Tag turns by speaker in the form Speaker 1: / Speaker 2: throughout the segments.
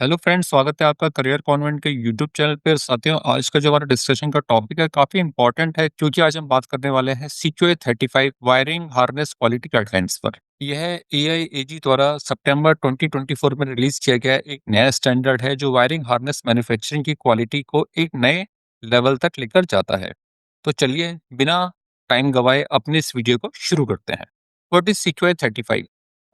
Speaker 1: Hello friends, स्वागत है आपका करियर कॉन्वेंट के यूट्यूब चैनल पे। साथियों, आज का जो हमारा डिस्कशन का टॉपिक है काफी इंपॉर्टेंट है, क्योंकि आज हम बात करने वाले हैं CQ 35 wiring harness quality guidelines पर। यह एआईएजी द्वारा सितंबर 2024 में रिलीज किया गया एक नया स्टैंडर्ड है जो वायरिंग हार्नेस मैन्युफैक्चरिंग की क्वालिटी को एक नए लेवल तक लेकर जाता है। तो चलिए बिना टाइम गवाए अपने इस वीडियो को शुरू करते हैं। What is CQ 35?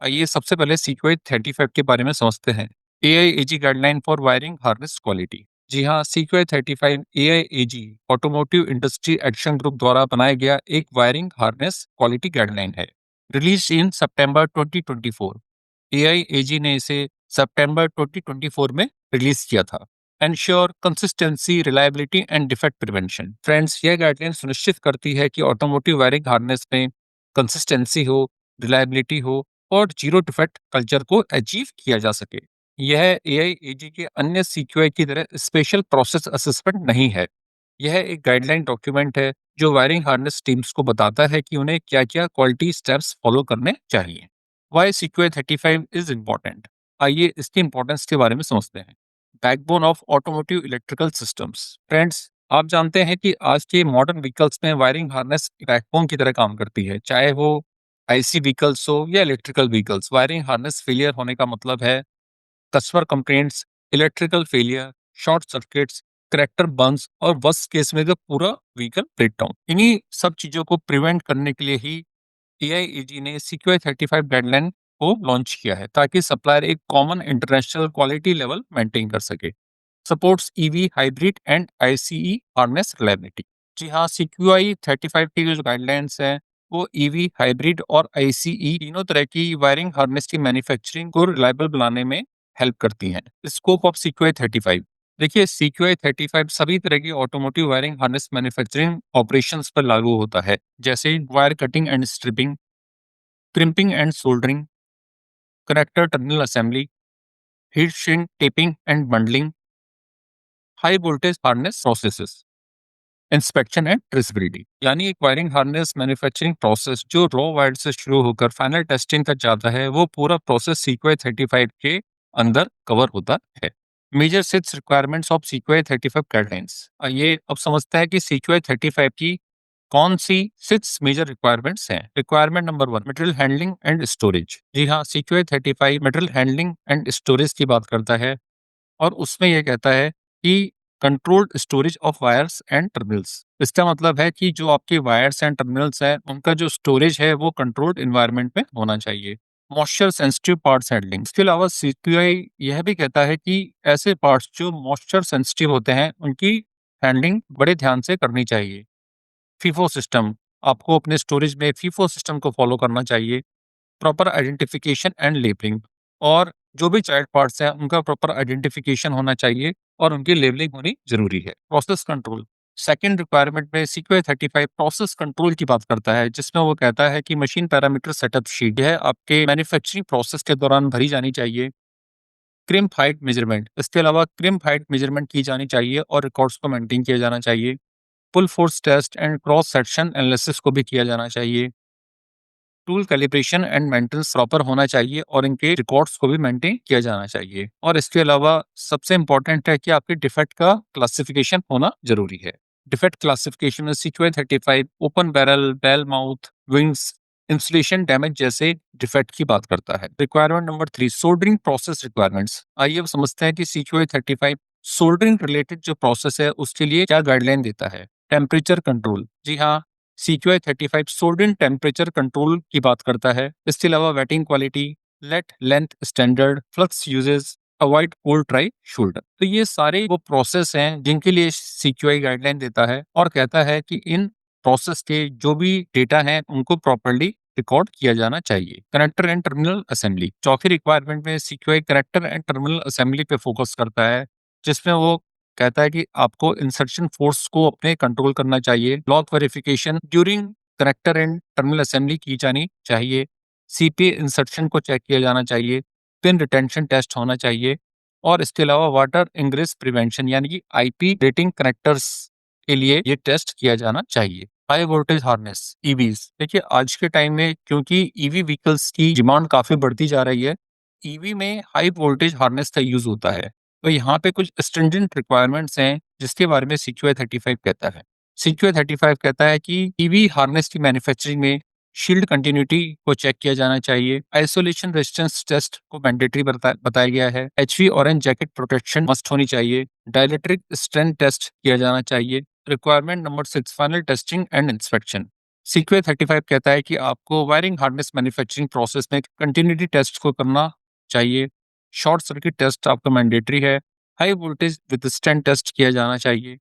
Speaker 1: आइए सबसे पहले सीक्यू 35 के बारे में समझते हैं। AIAG guideline for wiring harness quality. जी हाँ, CQ 35 AIAG automotive industry action group द्वारा बनाया गया एक वायरिंग हार्नेस क्वालिटी गाइडलाइन है। Release in September 2024। एआईएजी ने इसे सितंबर 2024 में रिलीज किया था। Ensure consistency, reliability and defect prevention. Friends, यह गाइडलाइन सुनिश्चित करती है कि ऑटोमोटिव वायरिंग हार्नेस में कंसिस्टेंसी हो, रिलायबिलिटी हो और जीरो डिफेक्ट कल्चर को अचीव किया जा सके। यह एआईएजी के अन्य सीक्यूआई की तरह स्पेशल प्रोसेस असेसमेंट नहीं है। यह एक गाइडलाइन डॉक्यूमेंट है जो वायरिंग हार्नेस टीम्स को बताता है कि उन्हें क्या-क्या क्वालिटी स्टेप्स फॉलो करने चाहिए। Why CQI 35 is important? आइए इसकी इंपॉर्टेंस के बारे में समझते हैं। Backbone of automotive electrical systems. Friends, आप जानते हैं कि आज के मॉडर्न व्हीकल्स में वायरिंग हार्नेस बैकबोन की तरह काम करती है, चाहे वो आईसी व्हीकल्स हो या electrical vehicles. Wiring harness failure होने का मतलब है customer complaints, electrical failure, short circuits, character Burns और वर्स्ट केस में तो पूरा व्हीकल ब्रेकडाउन। इन्हीं सब चीजों को प्रिवेंट करने के लिए ही एआईएजी ने सीक्यू 35 गाइडलाइन को लॉन्च किया है, ताकि सप्लायर एक common international quality level maintain कर सके। Supports EV, hybrid and ICE harness reliability. जी हाँ, सीक्यूआई 35 की जो गाइडलाइंस है वो ईवी, हाइब्रिड और आईसीई तीनों तरह की वायरिंग हार्नेस की मैन्युफैक्चरिंग को रिलायबल बनाने में हेल्प करती हैं। Scope of CQI 35। देखिए, सीक्यूआई 35 सभी तरह की automotive wiring harness manufacturing operations पर लागू होता है, जैसे wire cutting and stripping, crimping and soldering, connector terminal assembly, heat shrink taping and bundling, high voltage harness processes, inspection and traceability. यानी एक वायरिंग हार्नेस मैन्युफैक्चरिंग प्रोसेस जो raw wire से शुरू होकर फाइनल टेस्टिंग तक जाता है, वो पूरा प्रोसेस सीक्वेंस 35 के अंदर कवर होता है। Major six requirements of sequence 35 guidelines. ये अब समझते हैं कि सीक्वेंस 35 की कौन सी सिक्स मेजर रिक्वायरमेंट्स हैं। Requirement number 1, material handling and storage. जी हाँ, sequence 35 material handling and storage की बात करता है, और उसमें यह कहता है कि controlled storage of wires and terminals. इसका मतलब है कि जो आपके वायर्स एंड टर्मिनल्स हैं, उनका जो स्टोरेज है वो कंट्रोल्ड एनवायरनमेंट में होना चाहिए। Moisture sensitive parts handling. इसके अलावा सीपीआई यह भी कहता है कि ऐसे पार्ट्स जो मॉइस्चर सेंसिटिव होते हैं, उनकी हैंडलिंग बड़े ध्यान से करनी चाहिए। फीफो सिस्टम, आपको अपने स्टोरेज में फीफो सिस्टम को फॉलो करना चाहिए। प्रॉपर आइडेंटिफिकेशन एंड लेबलिंग, और जो भी चाइल्ड पार्ट्स हैं उनका प्रॉपर आइडेंटिफिकेशन होना चाहिए और उनकी लेबलिंग होनी जरूरी है। Process control. सेकंड रिक्वायरमेंट में सीक्वेंस 35 प्रोसेस कंट्रोल की बात करता है, जिसमें वो कहता है कि मशीन पैरामीटर सेटअप शीट है आपके मैन्युफैक्चरिंग प्रोसेस के दौरान भरी जानी चाहिए। Crimp height measurement. इसके अलावा क्रिम्प हाइट मेजरमेंट की जानी चाहिए और रिकॉर्ड्स को मेंटेन किया जाना चाहिए। Full force test and cross section analysis को भी किया जाना चाहिए। Tool calibration and maintenance proper होना चाहिए और इनके रिकॉर्ड्स को भी मेंटेन किया जाना चाहिए। और इसके अलावा सबसे इंपॉर्टेंट है कि आपके डिफेक्ट का क्लासिफिकेशन होना जरूरी है। डिफेक्ट क्लासिफिकेशन में sequence 35 open barrel, bell mouth, wings, insulation damage जैसे डिफेक्ट की बात करता है। Requirement number 3, soldering process requirements. आइए अब समझते हैं कि सीक्वेंस 35 सोल्डरिंग रिलेटेड जो प्रोसेस है उसके लिए क्या गाइडलाइन देता है। Temperature control. जी हाँ, सीक्यूआई 35 सोल्डेंट टेम्परेचर कंट्रोल की बात करता है। इसके अलावा waiting quality, late length standard, flux uses, avoid cold dry shoulder. तो ये सारे वो प्रोसेस हैं जिनके लिए सीक्यूआई गाइडलाइन देता है और कहता है कि इन प्रोसेस के जो भी डेटा हैं उनको प्रॉपरली रिकॉर्ड किया जाना चाहिए। Connector and terminal assembly. चौथी रिक्वायरमेंट में सीक्यूआई कनेक्टर एंड टर्मिनल असेंबली पे फोकस करता है, जिसमें वो कहता है कि आपको इंसर्शन फोर्स को अपने कंट्रोल करना चाहिए। Block verification during connector and terminal assembly की जानी चाहिए। सीपीए इंसर्शन को चेक किया जाना चाहिए। पिन रिटेंशन टेस्ट होना चाहिए। और इसके अलावा वाटर इंग्रेस प्रिवेंशन यानी कि आईपी रेटिंग कनेक्टर्स के लिए ये टेस्ट किया जाना चाहिए। High voltage harness EVs. देखिए, आज के टाइम में क्योंकि ईवी व्हीकल्स की डिमांड काफी बढ़ती जा रही है, ईवी में हाई वोल्टेज हार्नेस का यूज़ होता है। तो यहाँ पे कुछ स्ट्रिंजेंट रिक्वायरमेंट्स हैं, जिसके बारे में सीक्यूआई 35 कहता है। सीक्यूआई 35 कहता है कि ईवी हार्नेस की मैन्युफैक्चरिंग में शील्ड कंटिन्यूटी को चेक किया जाना चाहिए। आइसोलेशन रेजिस्टेंस टेस्ट को मैंडेटरी बताया गया है। HV orange jacket protection must होनी चाहिए। डाइलेक्ट्रिक स्ट्रेंथ टेस्ट किया जाना चाहिए। Requirement number 6 final testing and inspection. CQI 35 कहता है कि आपको वायरिंग हार्नेस मैन्युफैक्चरिंग प्रोसेस में कंटिन्यूटी टेस्ट को करना चाहिए। शॉर्ट सर्किट टेस्ट आपका मैंडेटरी है। हाई वोल्टेज विथस्टैंड टेस्ट किया जाना चाहिए।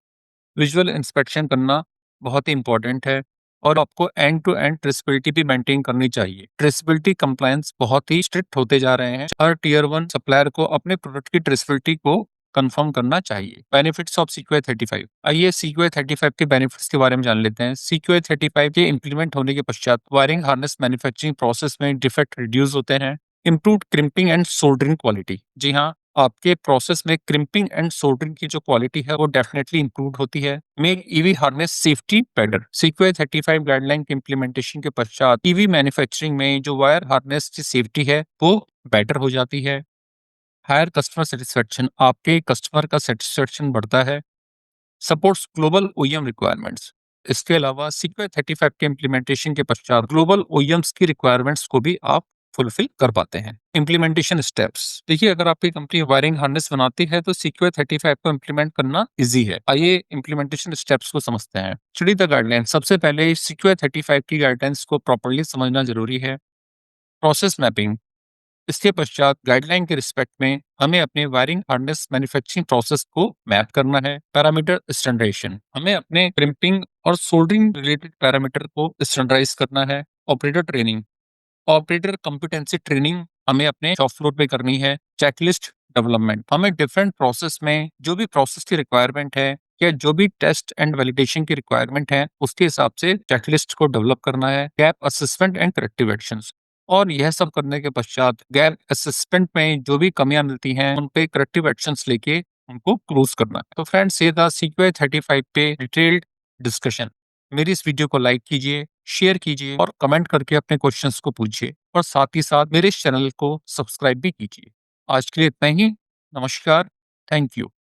Speaker 1: विजुअल इंस्पेक्शन करना बहुत ही इंपॉर्टेंट है और आपको एंड टू एंड ट्रेसेबिलिटी भी मेंटेन करनी चाहिए। ट्रेसेबिलिटी कंप्लायंस बहुत ही स्ट्रिक्ट होते जा रहे हैं। हर टियर 1 सप्लायर को अपने प्रोडक्ट की ट्रेसेबिलिटी को कंफर्म करना चाहिए। Benefits of CQI 35। आइए सीक्यूआई 35 के बेनिफिट्स के बारे में जान लेते हैं। सीक्यूआई 35 के इंप्लीमेंट होने के पश्चात वायरिंग हार्नेस मैन्युफैक्चरिंग प्रोसेस में डिफेक्ट रिड्यूस होते हैं। Improved crimping and soldering quality. जी हाँ, आपके प्रोसेस में क्रिम्पिंग एंड सोल्डरिंग की जो क्वालिटी है वो डेफिनेटली इंप्रूव होती है। Make EV harness safety better. CQI 35 guideline के इम्प्लीमेंटेशन के पश्चात ईवी मैन्युफैक्चरिंग में जो वायर हार्नेस की सेफ्टी है वो बेटर हो जाती है। हायर कस्टमर सेटिस्फेक्शन, आपके कस्टमर का सेटिस्फेक्शन बढ़ता है। Supports global OEM requirements. इसके अलावा सीक्यूआई 35 के इम्प्लीमेंटेशन के पश्चात ग्लोबल ओईएम्स की रिक्वायरमेंट्स को भी आप फुलफिल कर पाते हैं। इम्प्लीमेंटेशन स्टेप्स, देखिए अगर आपकी कंपनी वायरिंग हार्नेस बनाती है तो सीक्यूआई 35 को इम्प्लीमेंट करना इजी है। आइए इम्प्लीमेंटेशन स्टेप्स को समझते हैं। Study the guideline. सबसे पहले सीक्यूआई 35 की गाइडलाइंस को प्रॉपर्ली समझना जरूरी है। Process mapping. इसके पश्चात गाइडलाइन के रिस्पेक्ट में हमें अपने वायरिंग हार्नेस मैन्युफैक्चरिंग प्रोसेस को मैप करना है। पैरामीटर स्टैंडर्डाइजेशन, हमें अपने क्रिम्पिंग और सोल्डरिंग रिलेटेड पैरामीटर को स्टैंडर्डाइज करना है। Operator training, operator competency training हमें अपने शॉप फ्लोर पे करनी है। चेकलिस्ट डेवलपमेंट, हमें डिफरेंट प्रोसेस में जो भी प्रोसेस की रिक्वायरमेंट है या जो भी टेस्ट एंड वैलिडेशन की रिक्वायरमेंट है उसके हिसाब से चेकलिस्ट को डेवलप करना है। Gap assessment and corrective actions, और यह सब करने के पश्चात गैप असेसमेंट में जो भी कमियां मिलती हैं उन पे करेक्टिव एक्शंस लेके उनको क्लोज करना है। तो फ्रेंड्स, ये था सीक्यूआई 35 पे डिटेल्ड डिस्कशन। मेरी इस वीडियो को लाइक कीजिए, शेयर कीजिए और कमेंट करके अपने क्वेश्चंस को पूछिए और साथ ही साथ मेरे इस चैनल को सब्सक्राइब भी कीजिए। आज के लिए इतना ही। नमस्कार। Thank you.